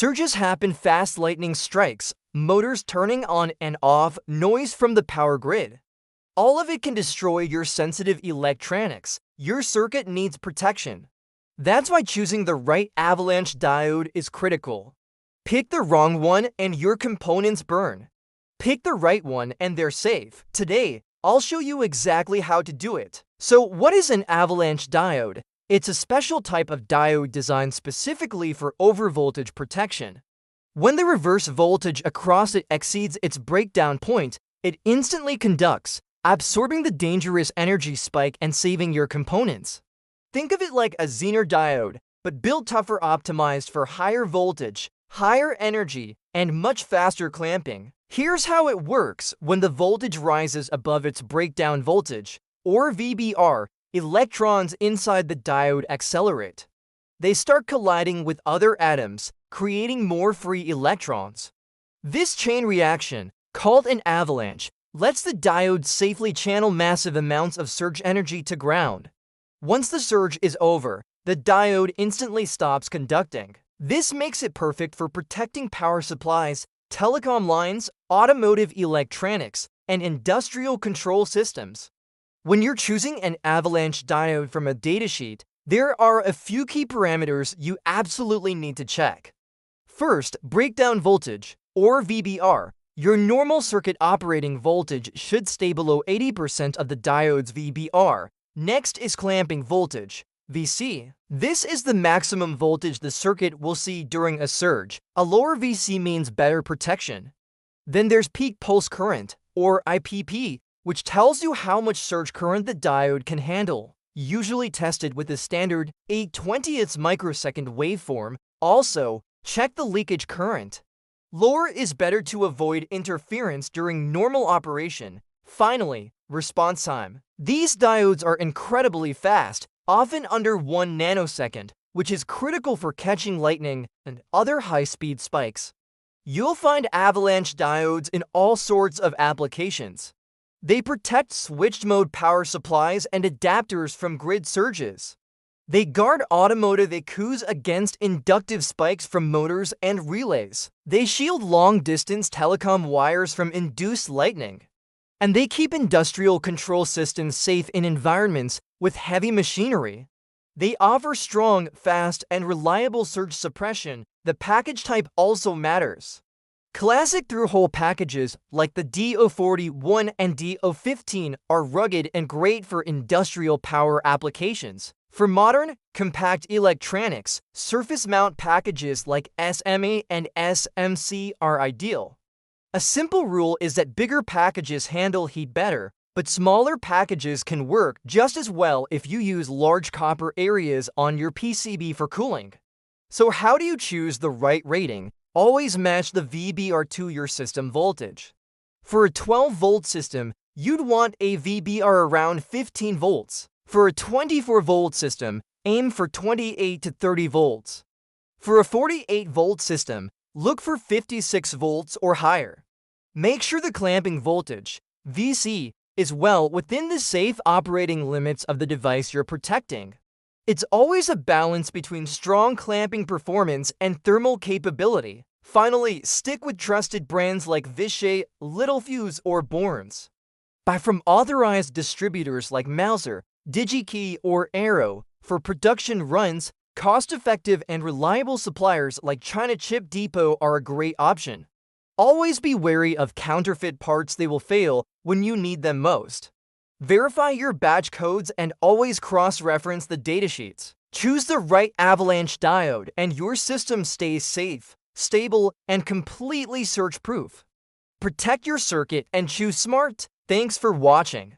Surges happen fast lightning strikes, motors turning on and off, noise from the power grid. All of it can destroy your sensitive electronics. Your circuit needs protection. That's why choosing the right avalanche diode is critical. Pick the wrong one and your components burn. Pick the right one and they're safe. Today, I'll show you exactly how to do it. So what is an avalanche diode? It's a special type of diode designed specifically for overvoltage protection. When the reverse voltage across it exceeds its breakdown point, it instantly conducts, absorbing the dangerous energy spike and saving your components. Think of it like a Zener diode, but built tougher, optimized for higher voltage, higher energy, and much faster clamping. Here's how it works. When the voltage rises above its breakdown voltage, or VBR, electrons inside the diode accelerate. They start colliding with other atoms, creating more free electrons. This chain reaction, called an avalanche, lets the diode safely channel massive amounts of surge energy to ground. Once the surge is over, the diode instantly stops conducting. This makes it perfect for protecting power supplies, telecom lines, automotive electronics, and industrial control systems. When you're choosing an avalanche diode from a datasheet, there are a few key parameters you absolutely need to check. First, breakdown voltage, or VBR. Your normal circuit operating voltage should stay below 80% of the diode's VBR. Next is clamping voltage, VC. This is the maximum voltage the circuit will see during a surge. A lower VC means better protection. Then there's peak pulse current, or IPP, which tells you how much surge current the diode can handle, usually tested with a standard 8/20th microsecond waveform. Also, check the leakage current. Lower is better to avoid interference during normal operation. Finally, response time. These diodes are incredibly fast, often under 1 nanosecond, which is critical for catching lightning and other high-speed spikes. You'll find avalanche diodes in all sorts of applications. They protect switched-mode power supplies and adapters from grid surges. They guard automotive ECUs against inductive spikes from motors and relays. They shield long-distance telecom wires from induced lightning. And they keep industrial control systems safe in environments with heavy machinery. They offer strong, fast, and reliable surge suppression. The package type also matters. Classic through-hole packages like the DO41 and DO15 are rugged and great for industrial power applications. For modern, compact electronics, surface mount packages like SMA and SMC are ideal. A simple rule is that bigger packages handle heat better, but smaller packages can work just as well if you use large copper areas on your PCB for cooling. So how do you choose the right rating? Always match the VBR to your system voltage. For a 12-volt system, you'd want a VBR around 15 volts. For a 24-volt system, aim for 28 to 30 volts. For a 48-volt system, look for 56 volts or higher. Make sure the clamping voltage, VC, is well within the safe operating limits of the device you're protecting. It's always a balance between strong clamping performance and thermal capability. Finally, stick with trusted brands like Vishay, Littelfuse, or Borns. Buy from authorized distributors like Mouser, DigiKey, or Arrow. For production runs, cost-effective and reliable suppliers like China Chip Depot are a great option. Always be wary of counterfeit parts. They will fail when you need them most. Verify your batch codes and always cross-reference the datasheets. Choose the right avalanche diode and your system stays safe, stable, and completely surge-proof. Protect your circuit and choose smart. Thanks for watching.